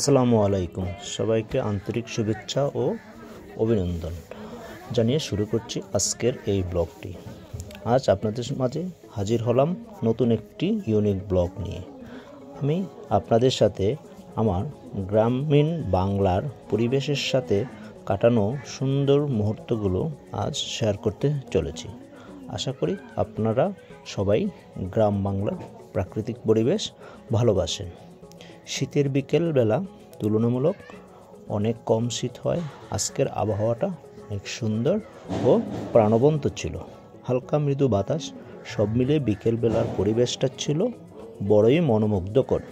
আসসালামু আলাইকুম। সবাইকে আন্তরিক শুভেচ্ছা ও অভিনন্দন জানিয়ে শুরু করছি আজকের এই ব্লগটি। আজ আপনাদের মাঝে হাজির হলাম নতুন একটি ইউনিক ব্লগ নিয়ে। আমি আপনাদের সাথে আমার গ্রামীণ বাংলার পরিবেশের সাথে কাটানো সুন্দর মুহূর্তগুলো আজ শেয়ার করতে চলেছি। আশা করি আপনারা সবাই গ্রাম বাংলার প্রাকৃতিক পরিবেশ ভালোবাসেন। শীতের বিকেলবেলা তুলনামূলক অনেক কম শীত হয়। আজকের আবহাওয়াটা অনেক সুন্দর ও প্রাণবন্ত ছিল। হালকা মৃদু বাতাস, সব মিলে বিকেলবেলার পরিবেশটা ছিল বড়ই মনোমুগ্ধকর।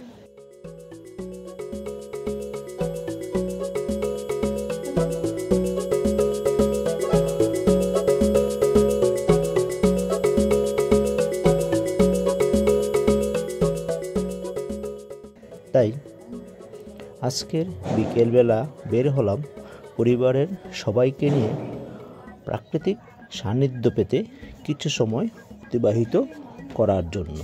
তাই আজকের বিকেলবেলা বের হলাম পরিবারের সবাইকে নিয়ে প্রাকৃতিক সান্নিধ্য পেতে কিছু সময় অতিবাহিত করার জন্য।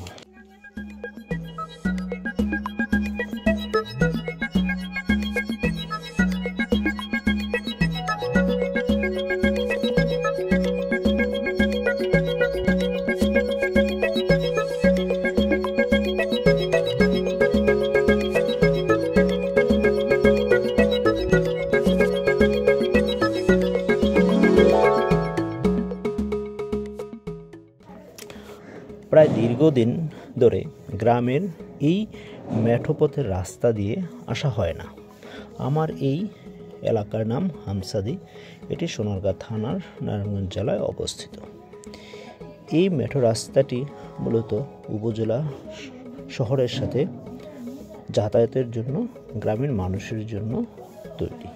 প্রায় দীর্ঘদিন ধরে গ্রামের এই মেঠোপথের রাস্তা দিয়ে আসা হয় না। আমার এই এলাকার নাম হামসাদি। এটি সোনারগাঁ থানার নারায়ণগঞ্জ জেলায় অবস্থিত। এই মেঠো রাস্তাটি মূলত উপজেলা শহরের সাথে যাতায়াতের জন্য গ্রামের মানুষের জন্য তৈরি।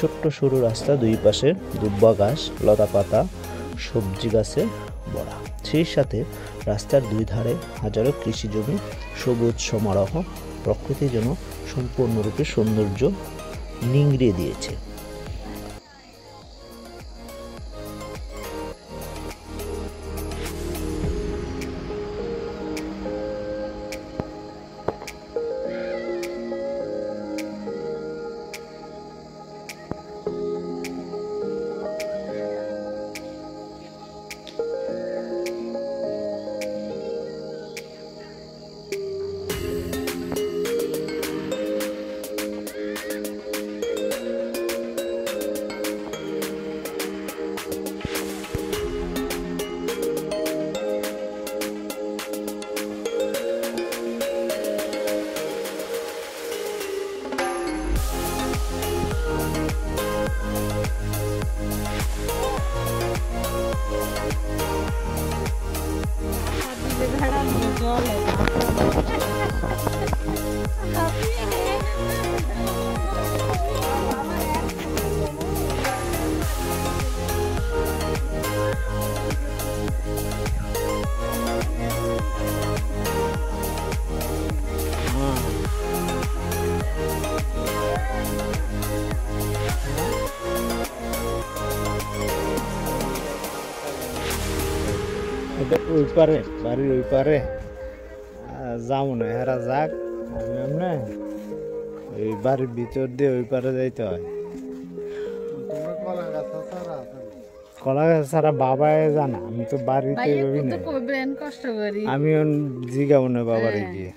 ছোট্ট সরু রাস্তা, দুই পাশে দুব্বা গাছ, লতা পাতা, সবজি গাছে ভরা। সেই সাথে রাস্তার দুই ধারে হাজারো কৃষি জমি, সবুজ সমারোহ। প্রকৃতি যেন সম্পূর্ণরূপে সৌন্দর্য নিংড়িয়ে দিয়েছে। ওই পারে বাড়ির ওই পারে যাবো না, হেরা যাক, আমি এমনি ওই বাড়ির ভিতর দিয়ে ওই পারে যাইতে হয়। কলা গাছ ছাড়া বাবাই জানা, আমি তো বাড়িতে আমি জিগাবো না বাবারে গিয়ে।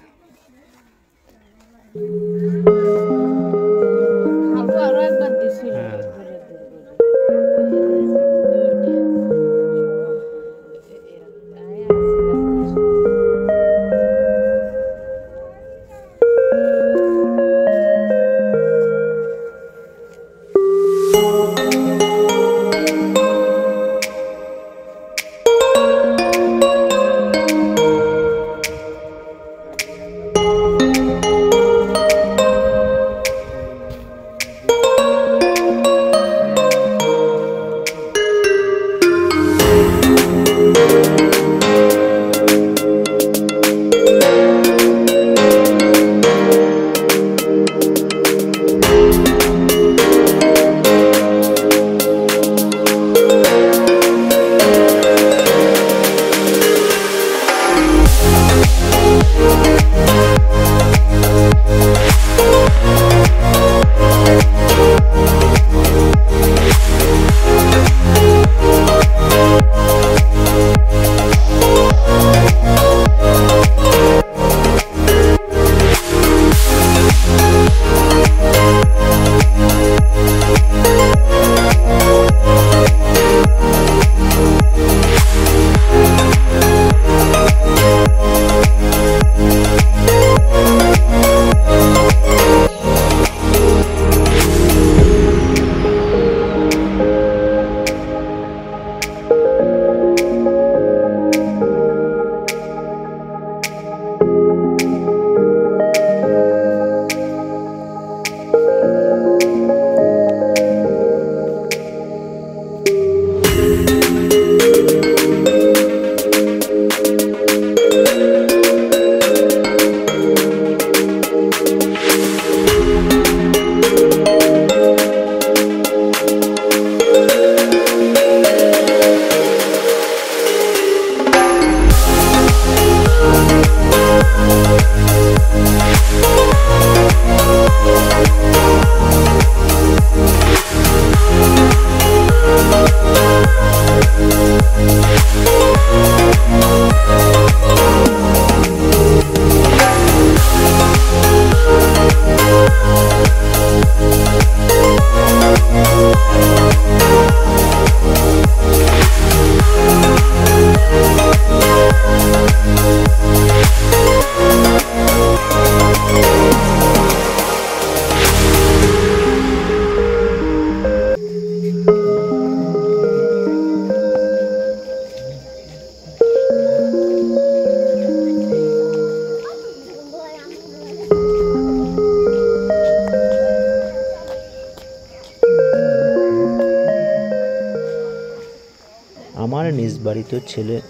আমার নিজ বাড়িতে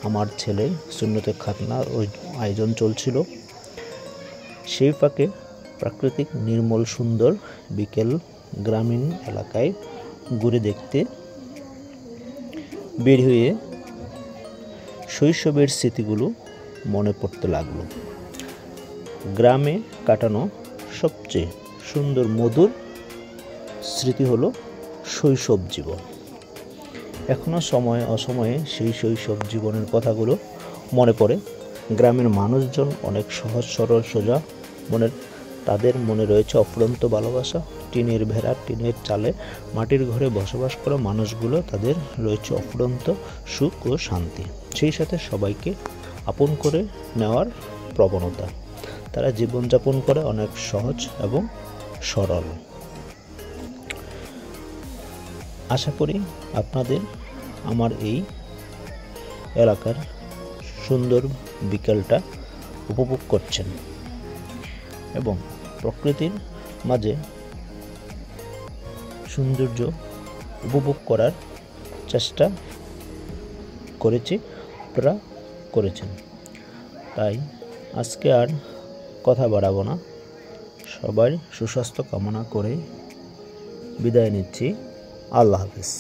আমার ছেলে সুন্নতে খাতনার আয়োজন চলছিল। সেই ফাঁকে প্রাকৃতিক নির্মল সুন্দর বিকেল গ্রামীণ এলাকায় ঘুরে দেখতে বের হয়ে শৈশবের স্মৃতিগুলো মনে পড়তে লাগলো। গ্রামে কাটানো সবচেয়ে সুন্দর মধুর স্মৃতি হলো শৈশব জীবন। এখনো সময়ে অসময়ে সেই শৈশব জীবনের কথাগুলো মনে পড়ে। গ্রামের মানুষজন অনেক সহজ সরল সোজা মনের, তাদের মনে রয়েছে অফুরন্ত ভালোবাসা। টিনের ভেড়া, টিনের চালে, মাটির ঘরে বসবাস করা মানুষগুলো, তাদের রয়েছে অফুরন্ত সুখ ও শান্তি। সেই সাথে সবাইকে আপন করে নেওয়ার প্রবণতা। তারা জীবনযাপন করে অনেক সহজ এবং সরল। আশা করি আপনাদের আমার এই এলাকার সুন্দর বিকেলটা উপভোগ করছেন এবং প্রকৃতির মাঝে সৌন্দর্য উপভোগ করার চেষ্টা আপনারা করেছেন। তাই আজকে আর কথা বাড়াবো না, সবাই সুস্বাস্থ্য কামনা করে বিদায় নিচ্ছি। আল্লাহ হাফেজ।